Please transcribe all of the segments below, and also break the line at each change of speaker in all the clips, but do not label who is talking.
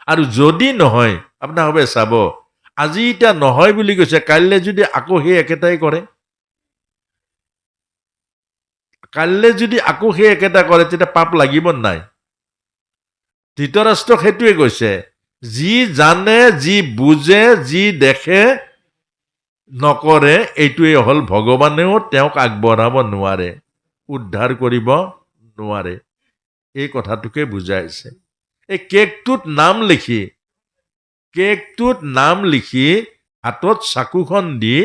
আৰু যদি নহয় আপোনাৰ হবে চাব আজি এতিয়া নহয় বুলি কৈছে কাইলৈ যদি আকৌ সেই একেটাই কৰে কাইলৈ যদি আকৌ সেই একেটা কৰে তেতিয়া পাপ লাগিব নাই ধৃতৰাষ্ট্ৰক সেইটোৱে কৈছে যি জানে যি বুজে যি দেখে নকৰে এইটোৱে হ'ল ভগৱানেও তেওঁক আগবঢ়াব নোৱাৰে উদ্ধাৰ কৰিব নোৱাৰে এই কথাটোকে বুজাইছে এই কেকটোত নাম লিখি হাতত চাকুখন দি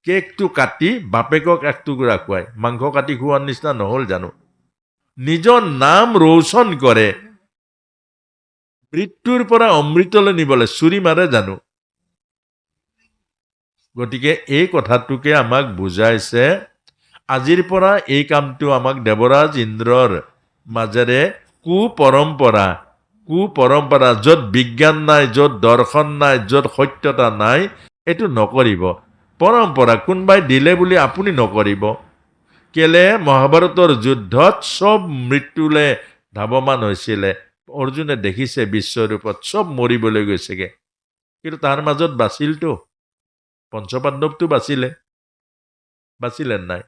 কেকটো কাটি বাপেকক এক টুকুৰা খুৱায় মাংস কাটি খোৱাৰ নিচিনা নহ'ল জানো নিজৰ নাম ৰোচন কৰে মৃত্যুৰ পৰা অমৃতলৈ নিবলৈ চুৰি মাৰে জানো গতিকে এই কথাটোকে আমাক বুজাইছে আজিৰ পৰা এই কামটো আমাক দেৱৰাজ ইন্দ্ৰৰ মাজেৰে কুপৰম্পৰা য'ত বিজ্ঞান নাই য'ত দৰ্শন নাই য'ত সত্যতা নাই এইটো নকৰিব পৰম্পৰা কোনোবাই দিলে বুলি আপুনি নকৰিব কেলে মহাভাৰতৰ যুদ্ধত চব মৃত্যুলৈ ধাৱমান হৈছিলে অৰ্জুনে দেখিছে বিশ্বৰূপত চব মৰিবলৈ গৈছেগে কিন্তু তাৰ মাজত বাচিলতো পঞ্চপাণ্ডৱটো বাচিলে নাই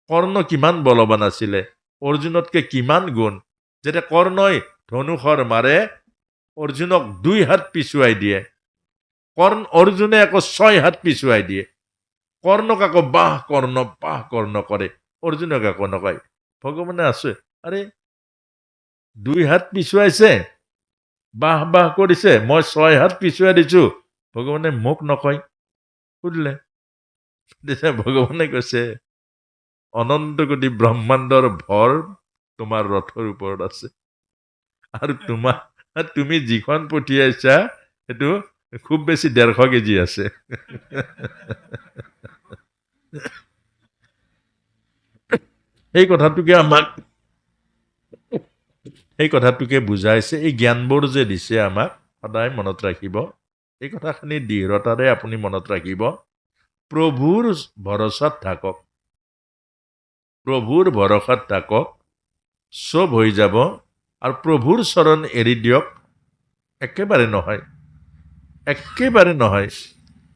কৰ্ণ কিমান বলৱান আছিলে অৰ্জুনতকে কিমান গুণ যেতিয়া কৰ্ণই ধনুষৰ মাৰে অৰ্জুনক 2 হাত পিছুৱাই দিয়ে অৰ্জুনে আকৌ 6 হাত পিছুৱাই দিয়ে কৰ্ণক আকৌ বাহ কৰ্ণ কৰে অৰ্জুনক আকৌ নকয় ভগৱানে আছে আৰে 2 হাত পিছুৱাইছে বাহ কৰিছে মই 6 হাত পিছুৱাই দিছো ভগৱানে মোক নকয় সুধিলে তেতিয়া ভগৱানে কৈছে অনন্ত কোটি ব্ৰহ্মাণ্ডৰ ভৰ তোমাৰ ৰথৰ ওপৰত আছে আৰু তুমি যিখন পঠিয়াইছা সেইটো খুব বেছি 150 কেজি আছে এই কথাটোকে বুজাইছে এই জ্ঞানবোৰ যে দিছে আমাক সদায় মনত ৰাখিব এই কথাখিনি দৃঢ়তাৰে আপুনি মনত ৰাখিব প্ৰভুৰ ভৰসাত থাকক চব হৈ যাব আৰু প্ৰভুৰ চৰণ এৰি দিয়ক একেবাৰে নহয়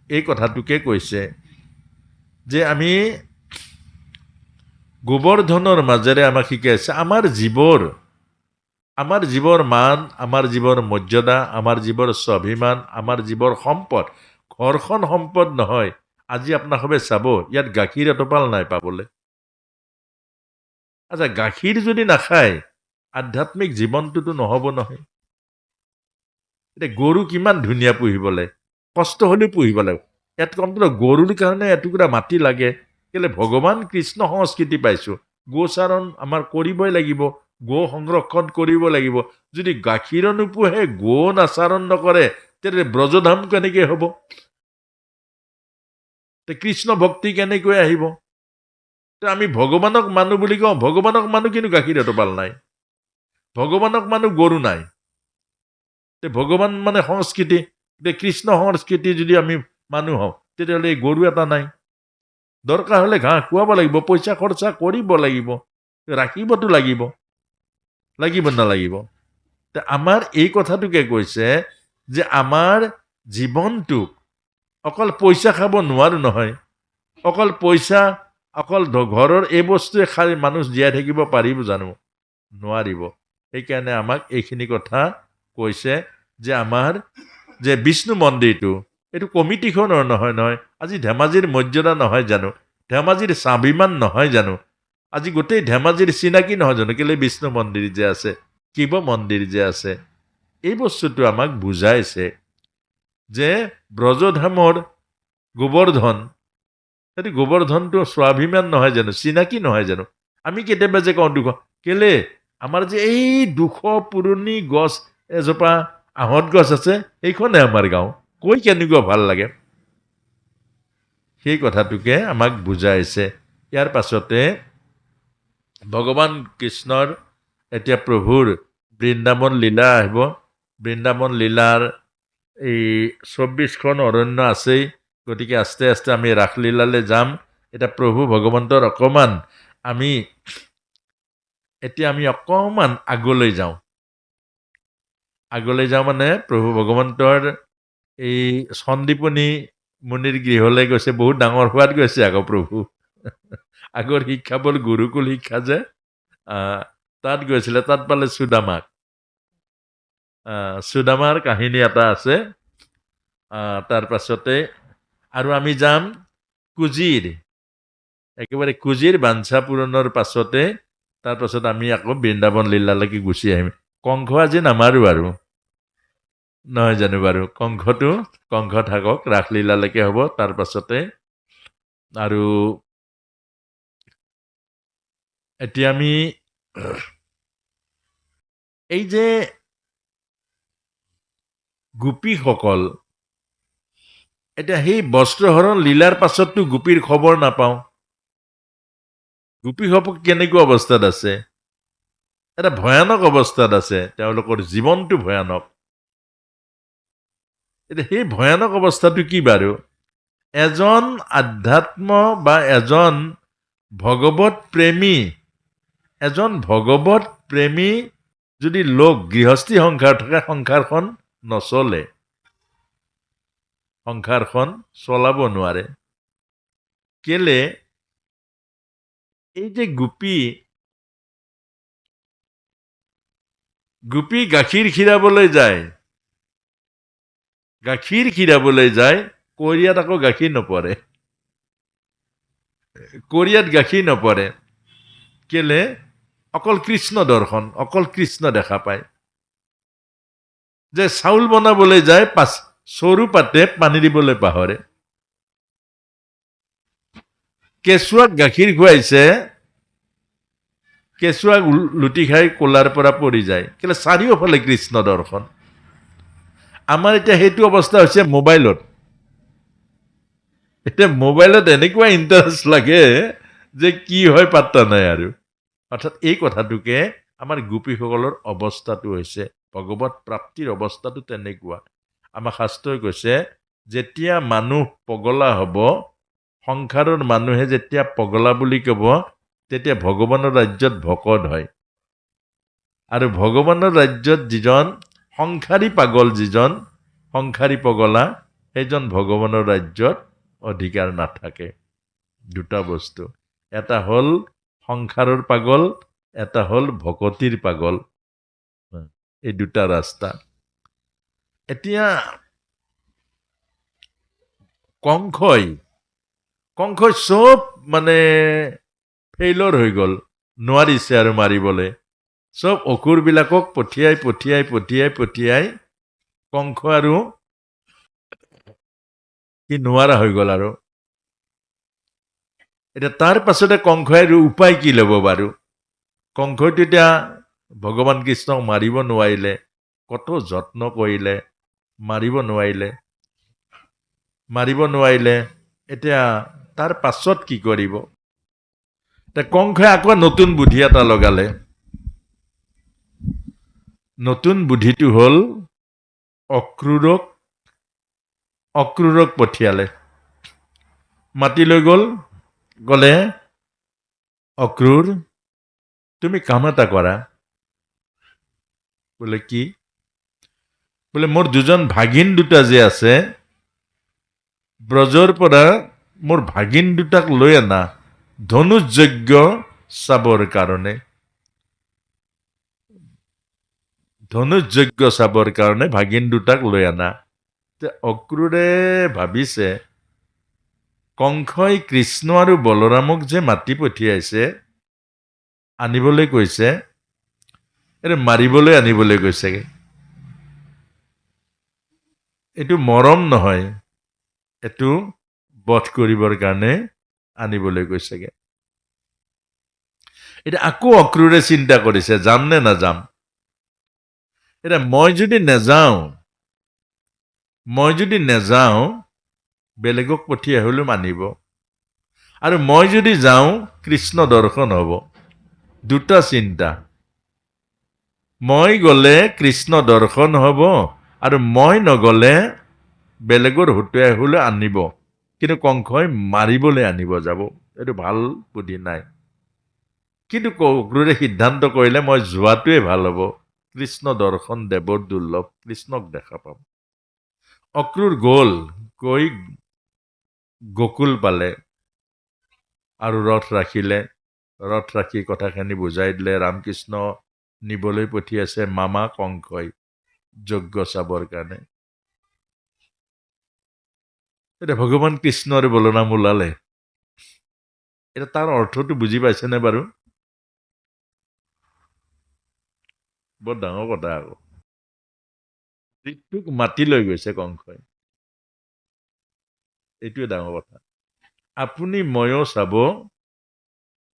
এই কথাটোকে কৈছে যে আমি গোবৰ্ধনৰ মাজেৰে আমাক শিকাইছে আমাৰ জীৱৰ মান আমাৰ জীৱৰ মৰ্যাদা আমাৰ জীৱৰ স্বাভিমান আমাৰ জীৱৰ সম্পদ ঘৰখন সম্পদ নহয় আজি আপোনাক সবে চাব ইয়াত গাখীৰ এটোপাল নাই পাবলৈ আচ্ছা গাখীৰ যদি নাখায় আধ্যাত্মিক জীৱনটোতো নহ'ব নহয় এতিয়া গৰু কিমান ধুনীয়া পুহিবলৈ কষ্ট হ'লেও পুহিব লাগিব ইয়াত অন্তত গৰুৰ কাৰণে এটুকুৰা মাটি লাগে কেলে ভগৱান কৃষ্ণ সংস্কৃতি পাইছো গোচাৰণ আমাৰ কৰিবই লাগিব গো সংৰক্ষণ কৰিব লাগিব যদি গাখীৰ নোপোহে গো নাচাৰণ নকৰে তেতিয়া ব্ৰজধাম কেনেকৈ হ'ব কৃষ্ণ ভক্তি কেনেকৈ আহিব আমি ভগৱানক মানু বুলি কওঁ ভগৱানক মানুহ কিন্তু গাখীৰ এটোপাল নাই ভগৱানক মানুহ গৰু নাই ভগৱান মানে সংস্কৃতি কৃষ্ণ সংস্কৃতি যদি আমি মানুহ হওঁ তেতিয়াহ'লে এই গৰু এটা নাই দৰকাৰ হ'লে ঘাঁহ খুৱাব লাগিব পইচা খৰচা কৰিব লাগিব ৰাখিবতো লাগিব নালাগিব আমাৰ এই কথাটোকে কৈছে যে আমাৰ জীৱনটোক অকল পইচা খাব নোৱাৰো নহয় অকল ঘৰৰ এই বস্তুৱে খাই মানুহ জীয়াই থাকিব পাৰিব জানো নোৱাৰিব সেইকাৰণে আমাক এইখিনি কথা কৈছে যে আমাৰ যে বিষ্ণু মন্দিৰটো এইটো কমিটিখনৰ নহয় আজি ধেমাজিৰ মৰ্যাদা নহয় জানো ধেমাজিৰ স্বাভিমান নহয় জানো আজি গোটেই ধেমাজিৰ চিনাকি নহয় জানো কেলে বিষ্ণু মন্দিৰ যে আছে শিৱ মন্দিৰ যে আছে এই বস্তুটো আমাক বুজাইছে যে ব্ৰজধামৰ গোবৰ্ধন সেইটো গোবৰ্ধনটো স্বাভিমান নহয় জানো চিনাকি নহয় জানো আমি কেতিয়াবা যে কওঁ দুখ কেলে আমাৰ যে এই 200 পুৰণি গছ এজোপা আহঁত গছ আছে এইখনে আমাৰ গাঁও কৈ কেনেকুৱা ভাল লাগে সেই কথাটোকে আমাক বুজাইছে ইয়াৰ পাছতে ভগৱান কৃষ্ণৰ এতিয়া প্ৰভুৰ বৃন্দাবন লীলা আহিব বৃন্দাবন লীলাৰ এই 24খন অৰণ্য আছেই গতিকে আস্তে আস্তে আমি ৰাসলীলালৈ যাম এতিয়া প্ৰভু ভগৱন্তৰ অকণমান আমি অকণমান আগলৈ যাওঁ আগলৈ যাওঁ মানে প্ৰভু ভগৱন্তৰ এই সন্দীপনী মুনিৰ গৃহলৈ গৈছে, বহুত ডাঙৰ হোৱাত গৈছে আকৌ প্ৰভু। আগৰ শিক্ষাবোৰ গুৰুকুল শিক্ষা যে, তাত গৈছিলে, তাত পালে সুদামাক। সুদামাৰ কাহিনী এটা আছে। তাৰ পাছতে আৰু আমি যাম কুজিৰ, একেবাৰে কুজিৰ বাঞ্ছা পূৰণৰ পাছতে তাৰপাছত আমি আকৌ বৃন্দাবন লীলালৈকে গুচি আহিম। কংস আজি নামাৰো আৰু, নহয় জানো বাৰু? কংস থাকক, ৰাসলীলালৈকে হ'ব। তাৰ পাছতে আৰু এতিয়া আমি এই যে গোপীসকল, এতিয়া সেই বস্ত্ৰহৰণ লীলাৰ পাছততো গোপীৰ খবৰ নাপাওঁ। গোপীসকল কেনেকুৱা অৱস্থাত আছে? এটা ভয়ানক অৱস্থাত আছে, তেওঁলোকৰ জীৱনটো ভয়ানক। এতিয়া সেই ভয়ানক অৱস্থাটো কি বাৰু? এজন আধ্যাত্ম বা এজন ভগৱত প্ৰেমী যদি লোক গৃহস্থী সংসাৰ থাকে, সংসাৰখন নচলে, সংসাৰখন চলাব নোৱাৰে। কেলে? এই যে গোপী গাখীৰ খীৰাবলৈ যায়, কৰিয়াত আকৌ গাখীৰ নপৰে, কেলে? অকল কৃষ্ণ দৰ্শন, অকল কৃষ্ণ দেখা পায়। যে চাউল বনাবলৈ যায়, চৰু পাতে পানী দিবলৈ পাহৰে। কেঁচুৱাক গাখীৰ খুৱাইছে, কেঁচুৱাক লুটি খাই কোলাৰ পৰা পৰি যায়, কেলে? চাৰিওফালে কৃষ্ণ দৰ্শন। আমাৰ এতিয়া সেইটো অৱস্থা হৈছে মোবাইলত। এতিয়া মোবাইলত এনেকুৱা ইণ্টাৰেষ্ট লাগে যে কি হয় পাত্তা নাই আৰু। অৰ্থাৎ এই কথাটোকে আমাৰ গোপীসকলৰ অৱস্থাটো হৈছে, ভগৱত প্ৰাপ্তিৰ অৱস্থাটো তেনেকুৱা। আমাৰ শাস্ত্ৰই কৈছে, যেতিয়া মানুহ পগলা হ'ব, সংসাৰৰ মানুহে যেতিয়া পগলা বুলি ক'ব, তেতিয়া ভগৱানৰ ৰাজ্যত ভকত হয়। আৰু ভগৱানৰ ৰাজ্যত যিজন সংসাৰী পাগল, সংসাৰী পগলা, সেইজন ভগৱানৰ ৰাজ্যত অধিকাৰ নাথাকে। দুটা বস্তু, এটা হ'ল সংসাৰৰ পাগল, এটা হ'ল ভকতিৰ পাগল। এই দুটা ৰাস্তা। এতিয়া কংসই চব মানে ফেইলৰ হৈ গ'ল, নোৱাৰিছে আৰু মাৰিবলৈ। চব অসুৰবিলাকক পঠিয়াই কংস আৰু সি নোৱাৰা হৈ গ'ল আৰু। এতিয়া তাৰ পাছতে কংসই আৰু উপায় কি ল'ব বাৰু? কংসইতো এতিয়া ভগৱান কৃষ্ণক মাৰিব নোৱাৰিলে, কত যত্ন কৰিলে, মাৰিব নোৱাৰিলে। এতিয়া তাৰ পাছত কি কৰিব? কংসই আকৌ নতুন বুদ্ধি এটা লগালে। নতুন বুদ্ধিটো হ'ল অক্ৰূৰক পঠিয়ালে, মাতি লৈ গ'লে, অক্ৰূৰ, তুমি কাম এটা কৰা। বোলে কি? বোলে মোৰ দুজন ভাগিন দুটা যে আছে, ব্ৰজৰ পৰা মোৰ ভাগিন দুটাক লৈ আনা ধনুষ যজ্ঞ চাবৰ কাৰণে। ভাগিন দুটাক লৈ আনা। অক্ৰূৰে ভাবিছে, কংসই কৃষ্ণ আৰু বলৰামক যে মাতি পঠিয়াইছে, আনিবলৈ কৈছে, মাৰিবলৈ আনিবলৈ কৈছে। এইটো মৰম নহয়, এইটো বধ কৰিবৰ কাৰণে আনিবলৈ গৈছেগে। এতিয়া আকৌ অক্ৰূৰে চিন্তা কৰিছে, যাম নে নাযাম? এতিয়া মই যদি নেযাওঁ, বেলেগক পঠিয়াই হলেও মানিব, আৰু মই যদি যাওঁ কৃষ্ণ দৰ্শন হ'ব। দুটা চিন্তা, মই গ'লে কৃষ্ণ দৰ্শন হ'ব, আৰু মই নগ'লে বেলেগৰ হতুৱাই হলেও আনিব, কিন্তু কংসই মাৰিবলৈ আনিব যাব। এইটো ভাল বুদ্ধি নাই। কিন্তু অক্ৰূৰে সিদ্ধান্ত কৰিলে, মই যোৱাটোৱে ভাল হ'ব, কৃষ্ণ দৰ্শন দেৱৰ দুৰ্লভ, কৃষ্ণক দেখা পাম। অক্ৰূৰ গ'ল, গৈ গকুল পালে আৰু ৰথ ৰাখিলে। ৰথ ৰাখি কথাখিনি বুজাই দিলে। ৰামকৃষ্ণ নিবলৈ পঠিয়াইছে মামা কংসই যজ্ঞ চাবৰ কাৰণে। এতিয়া ভগৱান কৃষ্ণৰ বলৰাম ওলালে। এতিয়া তাৰ অৰ্থটো বুজি পাইছেনে বাৰু? বৰ ডাঙৰ কথা আকৌ। মৃত্যুক মাতি লৈ গৈছে কংসই, এইটোৱে ডাঙৰ কথা। আপুনি ময়ো চাব,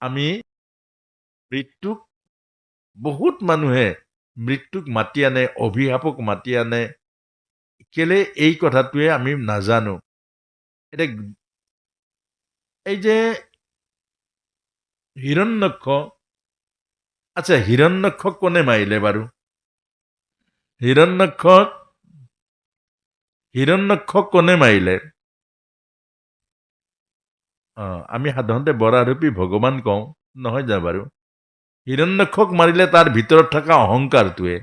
আমি মৃত্যুক, বহুত মানুহে মৃত্যুক মাতি আনে, অভিশাপক মাতি আনে। কেলে এই কথাটোৱে আমি নাজানো। এতিয়া এই যে হিৰণ্যক্ষ, আচ্ছা হিৰণ্যক্ষক কোনে মাৰিলে বাৰু? হিৰণ্যক্ষক কোনে মাৰিলে? আমি সাধাৰণতে বৰাৰূপী ভগৱান কওঁ, নহয় যা বাৰু? হিৰণ্যক্ষক মাৰিলে তাৰ ভিতৰত থকা অহংকাৰটোৱে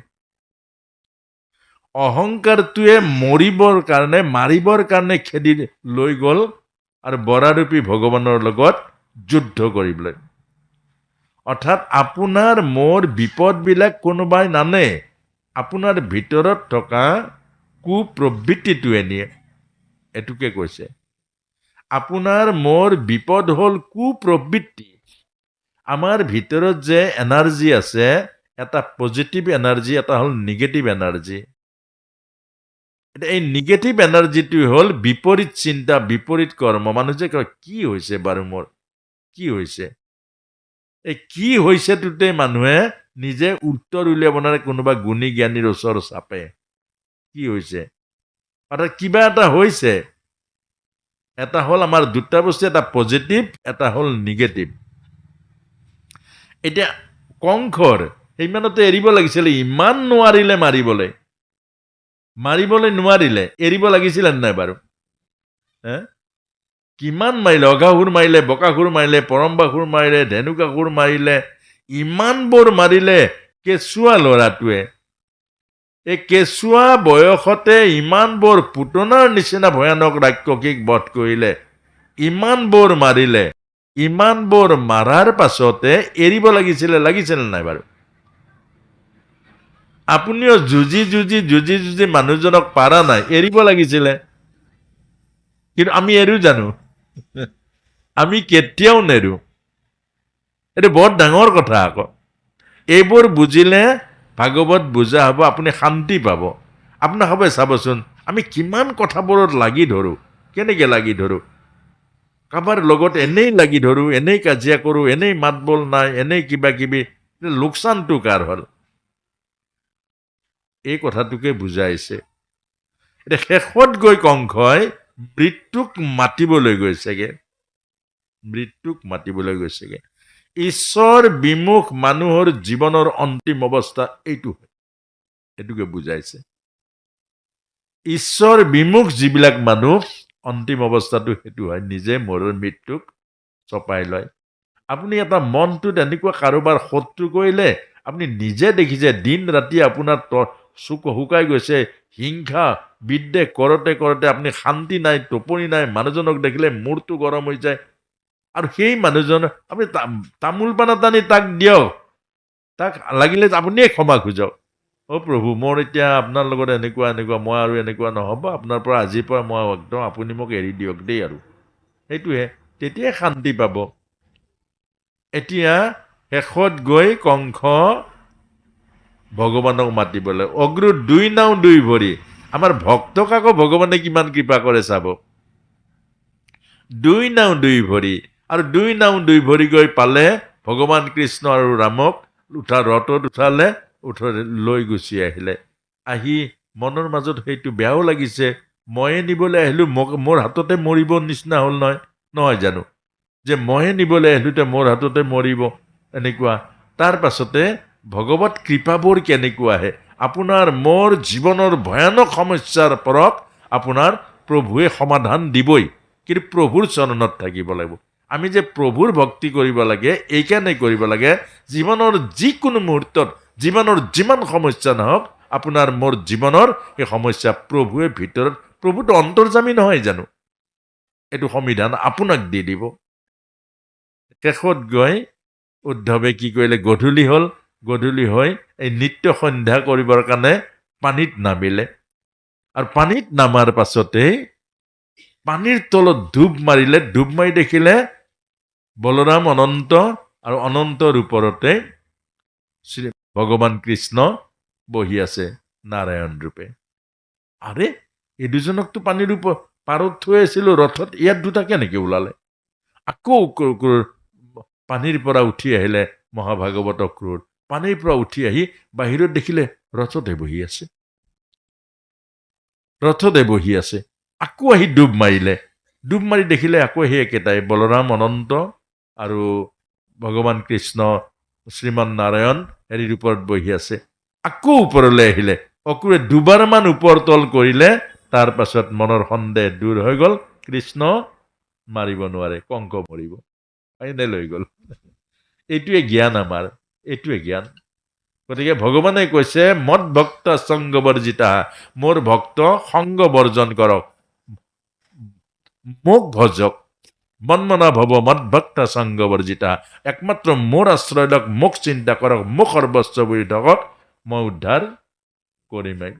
মাৰিবৰ কাৰণে খেদি লৈ গ'ল আৰু বৰাৰূপী ভগৱানৰ লগত যুদ্ধ কৰিবলৈ। অৰ্থাৎ আপোনাৰ মোৰ বিপদবিলাক কোনোবাই নানে, আপোনাৰ ভিতৰত থকা কুপ্ৰবৃত্তিটোৱে নিয়ে। এইটোকে কৈছে। আপোনাৰ মোৰ বিপদ হ'ল কুপ্ৰবৃত্তি। আমাৰ ভিতৰত যে এনাৰ্জি আছে, এটা পজিটিভ এনাৰ্জি, এটা হ'ল নিগেটিভ এনাৰ্জি। এই নিগেটিভ এনাৰ্জিটো হ'ল বিপৰীত চিন্তা, বিপৰীত কৰ্ম। মানুহ যে কয় কি হৈছে বাৰু মোৰ, কি হৈছে? এই কি হৈছেটোতে মানুহে নিজে উত্তৰ উলিয়াব নোৱাৰে, কোনোবা গুণী জ্ঞানীৰ ওচৰ চাপে। কি হৈছে? অৰ্থাৎ কিবা এটা হৈছে। এটা হ'ল আমাৰ দুটা বস্তু, এটা পজিটিভ, এটা হ'ল নিগেটিভ। এতিয়া কংসৰ সেইমানতে এৰিব লাগিছিলে, ইমান নোৱাৰিলে মাৰিবলৈ নোৱাৰিলে, এৰিব লাগিছিলে নাই বাৰু? কিমান মাৰিলে? অঘাসুৰ মাৰিলে, বকাসুৰ মাৰিলে, পৰম্বাসুৰ মাৰিলে, ধেনুকাসুৰ মাৰিলে, ইমানবোৰ মাৰিলে। কেঁচুৱা ল'ৰাটোৱে এই কেঁচুৱা বয়সতে ইমানবোৰ পুতনাৰ নিচিনা ভয়ানক ৰাক্ষসীক বধ কৰিলে, ইমানবোৰ মাৰিলে। ইমানবোৰ মাৰাৰ পাছতে এৰিব লাগিছিলে নাই বাৰু? আপুনিও যুঁজি মানুহজনক পাৰা নাই, এৰিব লাগিছিলে। কিন্তু আমি এৰো জানো? আমি কেতিয়াও নেৰো। এইটো বৰ ডাঙৰ কথা আকৌ। এইবোৰ বুজিলে ভাগৱত বুজা হ'ব, আপুনি শান্তি পাব। আপোনাৰ হ'ব, চাবচোন আমি কিমান কথাবোৰত লাগি ধৰো। কেনেকে লাগি ধৰো? কাৰোবাৰ লগত এনেই লাগি ধৰো, এনেই কাজিয়া কৰো, এনেই মাত বোল নাই, এনেই কিবা কিবি। লোকচানটো কাৰ হ'ল? এই কথাটোকে বুজাইছে। এতিয়া শেষত গৈ কংসই মৃত্যুক মাতিবলৈ গৈছেগে। ঈশ্বৰ বিমুখ মানুহৰ জীৱনৰ অন্তিম অৱস্থা এইটো হয়, এইটোকে বুজাইছে। ঈশ্বৰ বিমুখ যিবিলাক মানুহ, অন্তিম অৱস্থাটো সেইটো হয়, নিজে মৃত্যুক চপাই লয়। আপুনি এটা মনটোত এনেকুৱা কাৰোবাৰ শত্ৰু কৰিলে, আপুনি নিজে দেখিছে দিন ৰাতি আপোনাৰ চুক শুকাই গৈছে, হিংসা বিদ্বেষ কৰোঁতে আপুনি শান্তি নাই, টোপনি নাই, মানুহজনক দেখিলে মূৰটো গৰম হৈ যায়। আৰু সেই মানুহজন আপুনি তামোল পানা টানি তাক দিয়ক, তাক লাগিলে আপুনিয়ে ক্ষমা খুজক। প্ৰভু, মোৰ এতিয়া আপোনাৰ লগত এনেকুৱা, মই আৰু এনেকুৱা নহ'ব, আপোনাৰ পৰা আজিৰ পৰা মই একদম, আপুনি মোক এৰি দিয়ক দেই। আৰু সেইটোহে, তেতিয়াই শান্তি পাব। এতিয়া শেষত গৈ কংস ভগৱানক মাতিবলৈ, অগ্ৰুৰ 2 নাও 2 ভৰি। আমাৰ ভক্তক আকৌ ভগৱানে কিমান কৃপা কৰে চাব। 2 নাও 2 ভৰি, আৰু 2 নাও 2 ভৰি গৈ পালে ভগৱান কৃষ্ণ আৰু ৰামক ৰথত উঠালে, লৈ গুচি আহিলে। আহি মনৰ মাজত সেইটো বেয়াও লাগিছে, ময়ে নিবলৈ আহিলো, মোৰ হাততে মৰিব নিচিনা হ'ল নহয় জানো? যে ময়ে নিবলৈ আহিলোতে মোৰ হাততে মৰিব, এনেকুৱা। তাৰ পাছতে ভগৱত কৃপাবোৰ কেনেকুৱা আহে? আপোনাৰ মোৰ জীৱনৰ ভয়ানক সমস্যাৰ পৰক আপোনাৰ প্ৰভুৱে সমাধান দিবই, কিন্তু প্ৰভুৰ চৰণত থাকিব লাগিব। আমি যে প্ৰভুৰ ভক্তি কৰিব লাগে এইকাৰণে কৰিব লাগে জীৱনৰ যিকোনো মুহূৰ্তত জীৱনৰ যিমান সমস্যা নহওক আপোনাৰ মোৰ জীৱনৰ এই সমস্যা প্ৰভুৱে ভিতৰত প্ৰভুটো অন্তৰ্যামী নহয় জানো এইটো সংবিধান আপোনাক দি দিব শেষত গৈ উদ্ধৱে কি কৰিলে গধূলি হৈ এই নিত্য সন্ধ্যা কৰিবৰ কাৰণে পানীত নামিলে আৰু পানীত নামাৰ পাছতে পানীৰ তলত ডুব মাৰি দেখিলে বলৰাম অনন্ত আৰু অনন্তৰ ওপৰতে শ্ৰী ভগৱান কৃষ্ণ বহি আছে নাৰায়ণ ৰূপে আৰে এই দুজনকতো পানীৰ পাৰত থৈ আছিলো ৰথত ইয়াত দুটা কেনেকে ওলালে আকৌ পানীৰ পৰা উঠি আহিলে মহাভাগৱত অক্ৰূৰ পানীৰ পৰা উঠি আহি বাহিৰত দেখিলে ৰথতে বহি আছে আকৌ আহি ডুব মাৰি দেখিলে আকৌ সেই একেটাই বলৰাম অনন্ত আৰু ভগৱান কৃষ্ণ শ্ৰীমান নাৰায়ণ হেৰিৰ ওপৰত বহি আছে আকৌ ওপৰলৈ আহিলে অক্ৰূৰে দুবাৰমান ওপৰ তল কৰিলে তাৰ পাছত মনৰ সন্দেহ দূৰ হৈ গল কৃষ্ণ মাৰিব নোৱাৰে কংক মৰিব ফাইনেল হৈ গল এইটোৱে জ্ঞান আমাৰ এইটোৱে জ্ঞান গতিকে ভগৱানে কৈছে মদ ভক্ত সংগ বৰ্জিতা মোৰ ভক্ত সংগ বৰ্জন কৰক মোক ভজক মন্মনা ভৱ মদ ভক্ত সংগ বৰ্জিতা একমাত্ৰ মোৰ আশ্ৰয় লওক মোক চিন্তা কৰক মোক সৰ্বস্ব বুলি থাকক মই উদ্ধাৰ কৰিমেই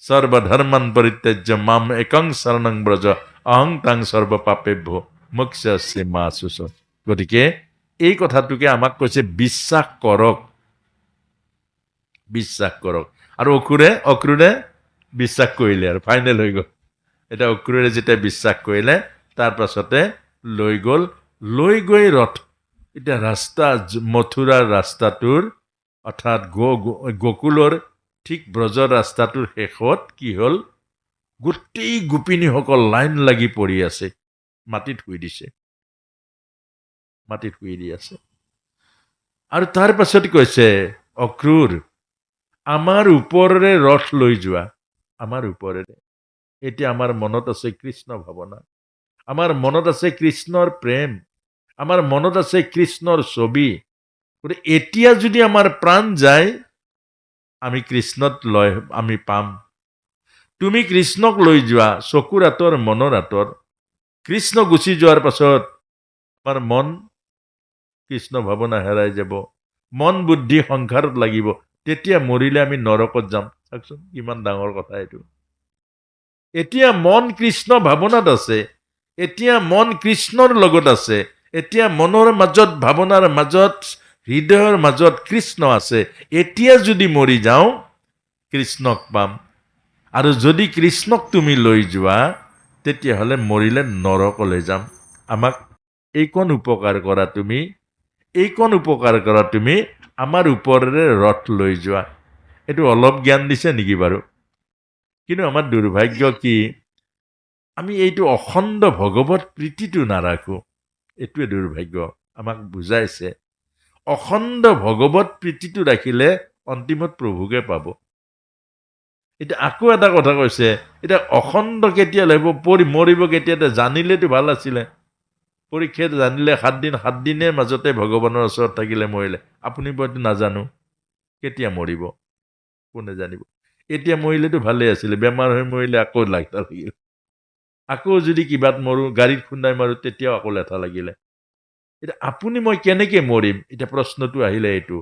সৰ্বধৰ্মান পৰিত্যাজ্য মাম একং শৰণং ব্ৰজ অহং তাং সৰ্ব পাপেভ্য মোক্ষস্যে মা শুচ গতিকে এই কথাটোকে আমাক কৈছে বিশ্বাস কৰক আৰু অক্ৰূৰে বিশ্বাস কৰিলে আৰু ফাইনেল হৈ গল এতিয়া অক্ৰূৰে যেতিয়া বিশ্বাস কৰিলে তাৰ পাছতে লৈ গৈ ৰথ এতিয়া ৰাস্তা মথুৰাৰ ৰাস্তাটোৰ অৰ্থাৎ গোকুলৰ ঠিক ব্ৰজৰ ৰাস্তাটোৰ শেষত কি হ'ল গোটেই গোপিনীসকল লাইন লাগি পৰি আছে মাটিত শুই দি আছে আৰু তাৰ পাছত কৈছে অক্ৰূৰ আমাৰ ওপৰেৰে ৰথ লৈ যোৱা আমাৰ ওপৰেৰে এতিয়া আমাৰ মনত আছে কৃষ্ণ ভাৱনা আমাৰ মনত আছে কৃষ্ণৰ প্ৰেম আমাৰ মনত আছে কৃষ্ণৰ ছবি এতিয়া যদি আমাৰ প্ৰাণ যায় আমি কৃষ্ণত আমি পাম তুমি কৃষ্ণক লৈ যোৱা চকুৰ আঁতৰ মনৰ আঁতৰ কৃষ্ণ গুচি যোৱাৰ পাছত আমাৰ মন কৃষ্ণ ভাৱনা হেৰাই যাব মন বুদ্ধি সংসাৰত লাগিব তেতিয়া মৰিলে আমি নৰকত যাম চাওকচোন কিমান ডাঙৰ কথা এইটো এতিয়া মন কৃষ্ণ ভাৱনাত আছে এতিয়া মন কৃষ্ণৰ লগত আছে এতিয়া মনৰ মাজত ভাৱনাৰ মাজত হৃদয়ৰ মাজত কৃষ্ণ আছে এতিয়া যদি মৰি যাওঁ কৃষ্ণক পাম আৰু যদি কৃষ্ণক তুমি লৈ যোৱা তেতিয়াহ'লে মৰিলে নৰকলৈ যাম আমাক এইকণ উপকাৰ কৰা তুমি আমাৰ ওপৰেৰে ৰথ লৈ যোৱা এইটো অলপ জ্ঞান দিছে নেকি বাৰু কিন্তু আমাৰ দুৰ্ভাগ্য কি আমি এইটো অখণ্ড ভগৱত প্ৰীতিটো নাৰাখো এইটোৱে দুৰ্ভাগ্য আমাক বুজাইছে অখণ্ড ভগৱত প্ৰীতিটো ৰাখিলে অন্তিমত প্ৰভুকে পাব এতিয়া আকৌ এটা কথা কৈছে এতিয়া অখণ্ড কেতিয়া লাগিব মৰিব কেতিয়া জানিলেতো ভাল আছিলে পৰীক্ষাত জানিলে 7 দিনৰ মাজতে ভগৱানৰ ওচৰত থাকিলে মৰিলে আপুনি হয়তো নাজানো কেতিয়া মৰিব কোনে জানিব এতিয়া মৰিলেতো ভালেই আছিলে বেমাৰ হৈ মৰিলে আকৌ লেঠা লাগিল আকৌ যদি কিবাত মৰো গাড়ীত খুন্দাই মাৰো তেতিয়াও আকৌ লেঠা লাগিলে এতিয়া আপুনি মই কেনেকে মৰিম এতিয়া প্ৰশ্নটো আহিলে এইটো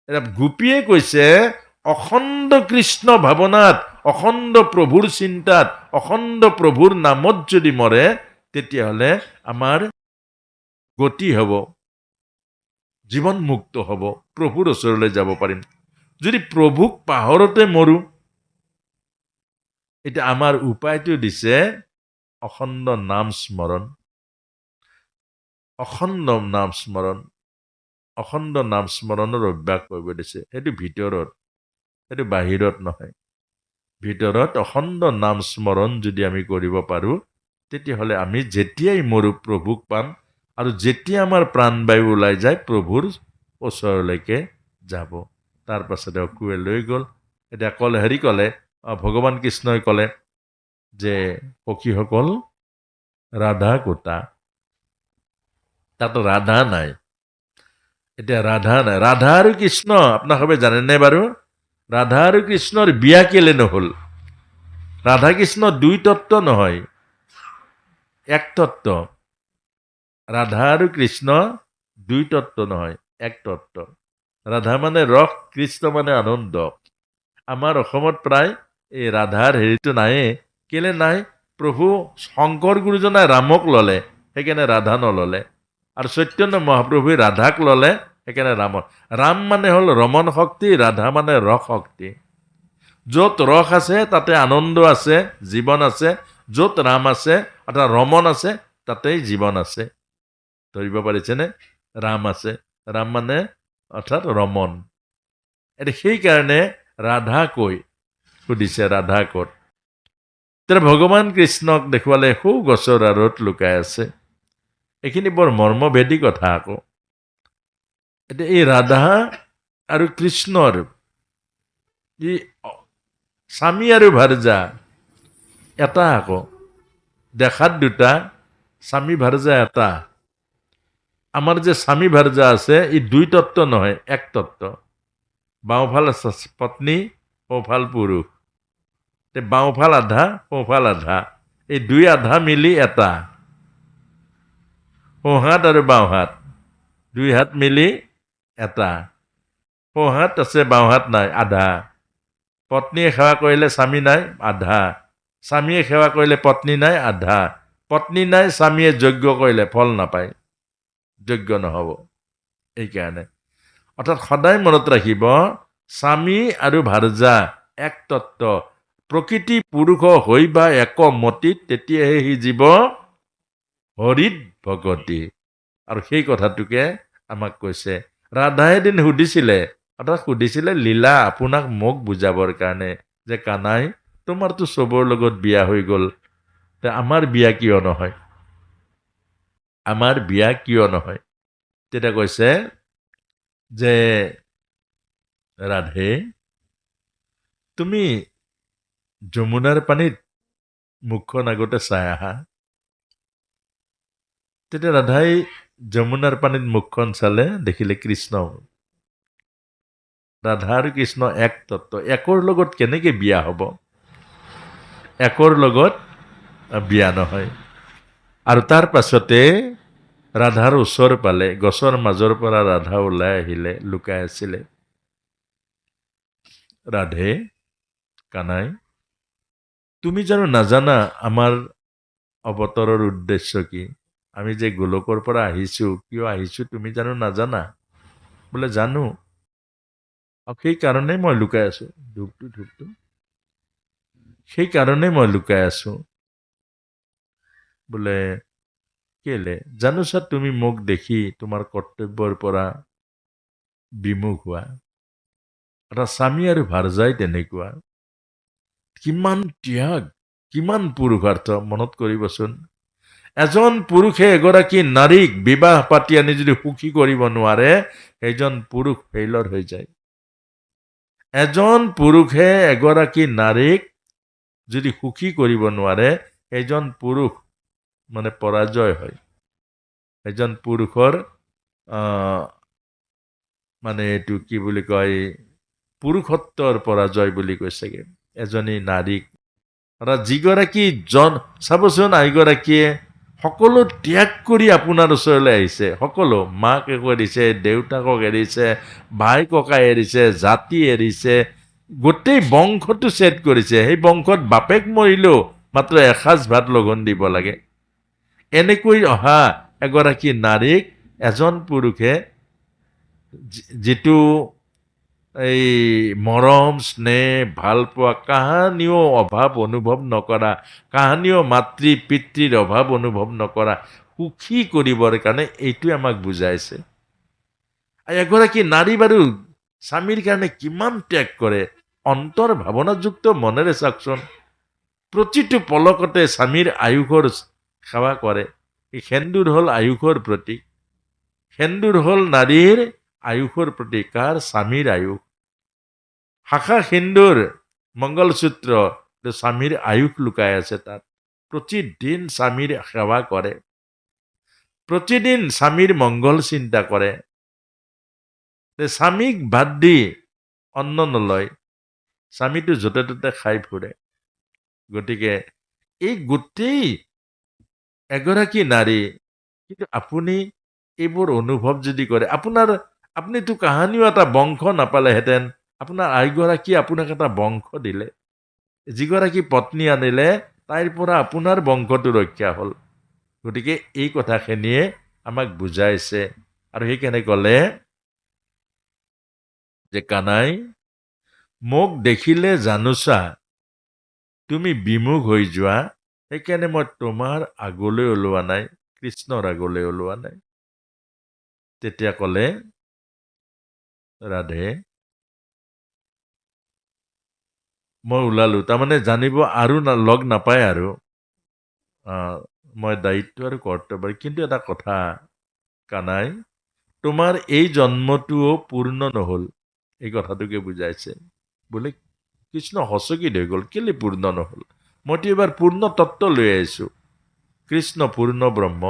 এতিয়া গোপীয়ে কৈছে অখণ্ড কৃষ্ণ ভাৱনাত অখণ্ড প্ৰভুৰ চিন্তাত অখণ্ড প্ৰভুৰ নামত যদি মৰে তেতিয়াহ'লে আমাৰ গতি হ'ব জীৱন মুক্ত হ'ব প্ৰভুৰ ওচৰলৈ যাব পাৰিম যদি প্ৰভুক পাহৰতে মৰো এতিয়া আমাৰ উপায়টো দিছে অখণ্ড নাম স্মৰণ অখণ্ড নাম স্মৰণৰ অভ্যাস কৰিব দিছে সেইটো ভিতৰত সেইটো বাহিৰত নহয় ভিতৰত অখণ্ড নাম স্মৰণ যদি আমি কৰিব পাৰো তেতিয়াহ'লে আমি যেতিয়াই মৰো প্ৰভুক পাম আৰু যেতিয়া আমাৰ প্ৰাণবায়ু ওলাই যায় প্ৰভুৰ ওচৰলৈকে যাব তাৰ পাছতে অক্ৰূৰে লৈ গ'ল এতিয়া ক'লে ভগৱান কৃষ্ণই ক'লে যে সখীসকল ৰাধা কোতা তাত ৰাধা নাই। এতিয়া ৰাধা নাই, ৰাধা আৰু কৃষ্ণ আপোনালোকে জানেনে বাৰু? ৰাধা আৰু কৃষ্ণৰ বিয়া কেলে নহ'ল? ৰাধা কৃষ্ণ দুই তত্ত্ব নহয়, এক তত্ত্ব। ৰাধা আৰু কৃষ্ণ দুই তত্ত্ব নহয়, এক তত্ত্ব। ৰাধা মানে ৰস, কৃষ্ণ মানে আনন্দ। আমাৰ অসমত প্ৰায় এই ৰাধাৰ হেৰিটো নায়েই। কেলে নাই? প্ৰভু শংকৰ গুৰুজনাই ৰামক ল'লে, সেইকাৰণে ৰাধা নল'লে। আৰু চৈতন্য মহাপ্ৰভুৱে ৰাধাক ল'লে, সেইকাৰণে ৰামক। ৰাম মানে হ'ল ৰমণ শক্তি, ৰাধা মানে ৰস শক্তি। য'ত ৰস আছে তাতে আনন্দ আছে, জীৱন আছে। য'ত ৰাম আছে অৰ্থাৎ ৰমণ আছে, তাতেই জীৱন আছে। ধৰিব পাৰিছেনে? ৰাম আছে, ৰাম মানে অৰ্থাৎ ৰমণ। এতিয়া সেইকাৰণে ৰাধা কৈ সুধিছে, ৰাধা ক'ত? তেতিয়া ভগৱান কৃষ্ণক দেখুৱালে সৌ গছৰ আঁৰত লুকাই আছে। এইখিনি বৰ মৰ্মভেদী কথা আকৌ। এতিয়া এই ৰাধা আৰু কৃষ্ণৰ ই স্বামী আৰু ভাৰ্যা এটা আকৌ। দেখাত দুটা, স্বামী ভাৰ্যা এটা। আমাৰ যে স্বামী ভাৰ্যা আছে, ই দুই তত্ত্ব নহয়, এক তত্ত্ব। বাওঁফাল পত্নী, সোঁফাল পুৰুষ। বাওঁফাল আধা, সোঁফাল আধা, এই দুই আধা মিলি এটা। সোঁহাত আৰু বাওঁহাত, দুই হাত মিলি এটা। সোঁহাত আছে, বাওঁহাত নাই, আধা। পত্নীয়ে সেৱা কৰিলে স্বামী নাই, আধা। স্বামীয়ে সেৱা কৰিলে পত্নী নাই, আধা। পত্নী নাই, স্বামীয়ে যজ্ঞ কৰিলে ফল নাপায়, যজ্ঞ নহ'ব। এইকাৰণে অৰ্থাৎ সদায় মনত ৰাখিব, স্বামী আৰু ভাৰ্যা এক তত্ত্ব। প্ৰকৃতি পুৰুষ হৈ বা একমতি, তেতিয়াহে সি জীৱ হৰিত ভগতি। আৰু সেই কথাটোকে আমাক কৈছে। ৰাধাই এদিন সুধিছিলে, অৰ্থাৎ সুধিছিলে লীলা আপোনাক মোক বুজাবৰ কাৰণে, যে কানাই তোমাৰতো চবৰ লগত বিয়া হৈ গ'ল, আমাৰ বিয়া কিয় নহয়? আমাৰ বিয়া কিয় নহয়? তেতিয়া কৈছে যে ৰাধে, তুমি যমুনাৰ পানীত মুখখন আগতে চাই আহা। তেতিয়া ৰাধাই যমুনাৰ পানীত মুখখন চালে, দেখিলে কৃষ্ণ। ৰাধা আৰু কৃষ্ণ এক তত্ত্ব, একৰ লগত কেনেকে বিয়া হ'ব? একৰ লগত বিয়া নহয়। আৰু তাৰ পাছতে ৰাধাৰ ওচৰ পালে, গছৰ মাজৰ পৰা ৰাধা ওলাই আহিলে, লুকাই আছিলে। ৰাধে, কানাই, তুমি জানো নাজানা আমাৰ অৱতাৰৰ উদ্দেশ্য কি? আমি যে গোলকৰ পৰা আহিছো, কিয় আহিছো তুমি জানো নাজানা? বোলে জানো, সেইকাৰণে মই লুকাই আছো। ধূপটো সেইকাৰণে মই লুকাই আছো। বোলে কেলে? জানো ছাৰ, তুমি মোক দেখি তোমাৰ কৰ্তব্যৰ পৰা বিমুখ হোৱা। এটা স্বামী আৰু ভাৰ্যাই তেনেকুৱা। কিমান ত্যাগ, কিমান পুৰুষাৰ্থ মনত কৰিবচোন। এজন পুৰুষে এগৰাকী নাৰীক বিবাহ পাতি আনি যদি সুখী কৰিব নোৱাৰে, সেইজন পুৰুষ ফেইলৰ হৈ যায়। এজন পুৰুষে এগৰাকী নাৰীক যদি সুখী কৰিব নোৱাৰে, সেইজন পুৰুষ মানে পৰাজয় হয়। এজন পুৰুষৰ মানে এইটো কি বুলি কয়, পুৰুষত্বৰ পৰাজয় বুলি কৈছেগে। এজনী নাৰীক যিগৰাকী চাবচোন, আইগৰাকীয়ে সকলো ত্যাগ কৰি আপোনাৰ ওচৰলৈ আহিছে। সকলো, মাকক এৰিছে, দেউতাকক এৰিছে, ভাই ককাই এৰিছে, জাতি এৰিছে, গোটেই বংশটো ছেদ কৰিছে। সেই বংশত বাপেক মৰিলেও মাত্ৰ এসাঁজ ভাত লঘোণ দিব লাগে। এনেকৈ অহা এগৰাকী নাৰীক এজন পুৰুষে যিটো এই মৰম, স্নেহ, ভাল পোৱা, কাহানিও অভাৱ অনুভৱ নকৰা, কাহানিও মাতৃ পিতৃৰ অভাৱ অনুভৱ নকৰা, সুখী কৰিবৰ কাৰণে এইটোৱে আমাক বুজাইছে। এগৰাকী নাৰী বাৰু স্বামীৰ কাৰণে কিমান ত্যাগ কৰে, অন্তৰ ভাৱনাযুক্ত মনেৰে চাওকচোন। প্ৰতিটো পলকতে স্বামীৰ আয়ুসৰ সেৱা কৰে। এই সেন্দুৰ হ'ল আয়ুসৰ প্ৰতীক। সেন্দুৰ হ'ল নাৰীৰ আয়ুসৰ প্ৰতীক। কাৰ? স্বামীৰ আয়ুস। শাখা সেন্দুৰ মংগলসূত্ৰ, স্বামীৰ আয়ুস লুকাই আছে তাত। প্ৰতিদিন স্বামীৰ সেৱা কৰে। প্ৰতিদিন স্বামীৰ মংগল চিন্তা কৰে, স্বামীক বাদ দি অন্ন নলয়, স্বামীটো য'তে ত'তে খাই ফুৰে। গতিকে এই গোটেই এগৰাকী নাৰী, কিন্তু আপুনি এইবোৰ অনুভৱ যদি কৰে, আপুনিতো কাহানিও এটা বংশ নাপালেহেঁতেন। আপোনাৰ আইগৰাকী আপোনাক এটা বংশ দিলে, যিগৰাকী পত্নী আনিলে তাইৰ পৰা আপোনাৰ বংশটো ৰক্ষা হ'ল। গতিকে এই কথাখিনিয়ে আমাক বুজাইছে। আৰু সেইকাৰণে ক'লে যে কানাই, মোক দেখিলে জানোচা তুমি বিমুখ হৈ যোৱা, সেইকাৰণে মই তোমাৰ আগলৈ ওলোৱা নাই, কৃষ্ণৰ আগলৈ ওলোৱা নাই। তেতিয়া ক'লে ৰাধে, মই ওলালো, তাৰমানে জানিব আৰু লগ নাপায় আৰু মই দায়িত্ব আৰু কৰ্তব্য। কিন্তু এটা কথা কানাই, তোমাৰ এই জন্মটোও পূৰ্ণ নহ'ল। এই কথাটোকে বুজাইছে। বোলে কৃষ্ণ সচকিত হৈ গ'ল, কেলে পূৰ্ণ নহ'ল? মইতো এইবাৰ পূৰ্ণ তত্ত্ব লৈ আহিছোঁ, কৃষ্ণ পূৰ্ণ ব্ৰহ্ম।